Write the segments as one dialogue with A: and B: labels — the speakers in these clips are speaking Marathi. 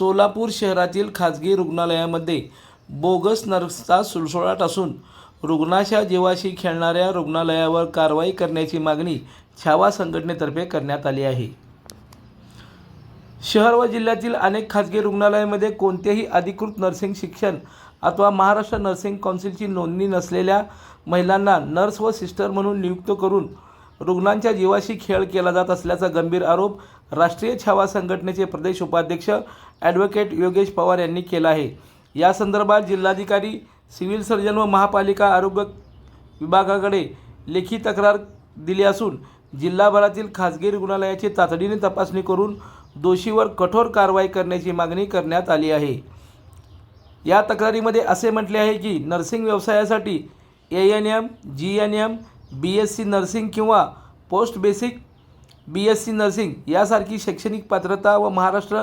A: सोलापूर शहरातील खाजगी रुग्णालयामध्ये बोगस नर्सचा सुळसुळाट असून रुग्णाच्या जीवाशी खेळणाऱ्या रुग्णालयावर कारवाई करण्याची मागणी छावा संघटनेतर्फे करण्यात आली आहे। शहर व जिल्ह्यातील अनेक खाजगी रुग्णालयामध्ये कोणतेही अधिकृत नर्सिंग शिक्षण अथवा महाराष्ट्र नर्सिंग काउन्सिलची नोंदणी नसलेल्या महिलांना नर्स व सिस्टर म्हणून नियुक्त करून रुग्णांच्या जीवाशी खेळ केला जात असल्याचा गंभीर आरोप राष्ट्रीय छावा संघटनेचे प्रदेश उपाध्यक्ष ॲडव्होकेट योगेश पवार यांनी केला आहे। या संदर्भात जिल्हाधिकारी, सिव्हिल सर्जन व महापालिका आरोग्य विभागाकडे लेखी तक्रार दिली असून जिल्हाभरातील खाजगी रुग्णालयाची तातडीने तपासणी करून दोषीवर कठोर कारवाई करण्याची मागणी करण्यात आली आहे। या तक्रारीमध्ये असे म्हटले आहे की नर्सिंग व्यवसायासाठी ANM, GNM, BSc नर्सिंग किंवा पोस्ट बेसिक BSc नर्सिंग यासारखी शैक्षणिक पात्रता व महाराष्ट्र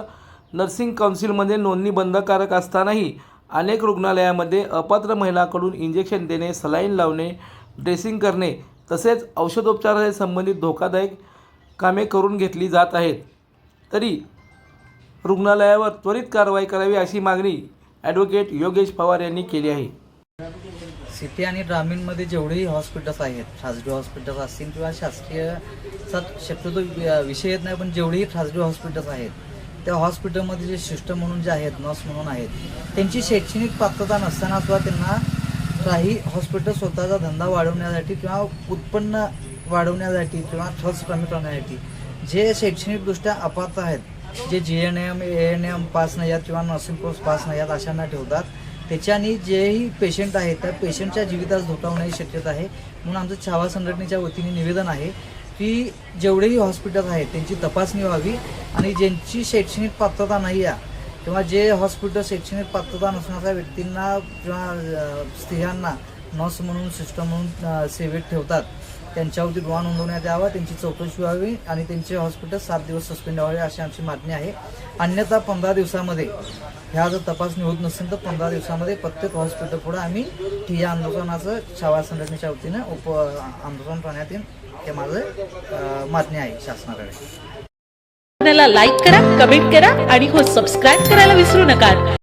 A: नर्सिंग काउन्सिलमध्ये नोंदणी बंधनकारक असतानाही अनेक रुग्णालयामध्ये अपात्र महिलांकडून इंजेक्शन देणे, सलाईन लावणे, ड्रेसिंग करणे तसेच औषधोपचाराशी संबंधित धोकादायक कामे करून घेतली जात आहेत। तरी रुग्णालयावर त्वरित कारवाई करावी अशी मागणी ॲडव्होकेट योगेश पवार यांनी केली आहे।
B: सिटी आणि ग्रामीणमध्ये जेवढेही हॉस्पिटल्स आहेत, खाजगी हॉस्पिटल्स असतील किंवा शासकीय शक्यतो विषय येत नाही, पण जेवढेही खाजगी हॉस्पिटल्स आहेत त्या हॉस्पिटलमध्ये जे सिस्टर म्हणून जे आहेत, नर्स म्हणून आहेत, त्यांची शैक्षणिक पात्रता नसताना सुद्धा त्यांना काही हॉस्पिटल स्वतःचा धंदा वाढवण्यासाठी किंवा उत्पन्न वाढवण्यासाठी किंवा खर्च कमी करण्यासाठी जे शैक्षणिकदृष्ट्या अपात्र आहेत, जे GNM, ANM पास नाही आहेत किंवा नर्सिंग कोर्स पास नाही आहेत अशांना ठेवतात। त्याच्यानी जेही पेशंट आहेत त्या पेशंटच्या जीवितास धोका होण्याची शक्यता आहे। म्हणून आमचं छावा संघटनेच्या वतीने निवेदन आहे की जेवढेही हॉस्पिटल आहेत त्यांची तपासणी व्हावी आणि ज्यांची शैक्षणिक पात्रता नाही आहे किंवा जे हॉस्पिटल शैक्षणिक पात्रता नसणाऱ्या व्यक्तींना किंवा स्त्रियांना नर्स म्हणून, सिस्टर म्हणून सेवेत ठेवतात त्यांच्यावरती गुन्हा नोंदवण्यात यावा, त्यांची चौकशी व्हावी आणि त्यांचे हॉस्पिटल 7 दिवस सस्पेंड व्हावे अशी आमची मागणी आहे। अन्यथा 15 दिवसामध्ये ह्या जर तपासणी होत नसेल तर 15 दिवसामध्ये प्रत्येक हॉस्पिटल पुढे आम्ही ठिय्या आंदोलनाचं छावा संघटनेच्या वतीने आंदोलन करण्यात येईल हे माझं मागणी आहे शासनाकडे।
C: लाईक करा, कमेंट करा आणि हो सबस्क्राईब करायला विसरू नका।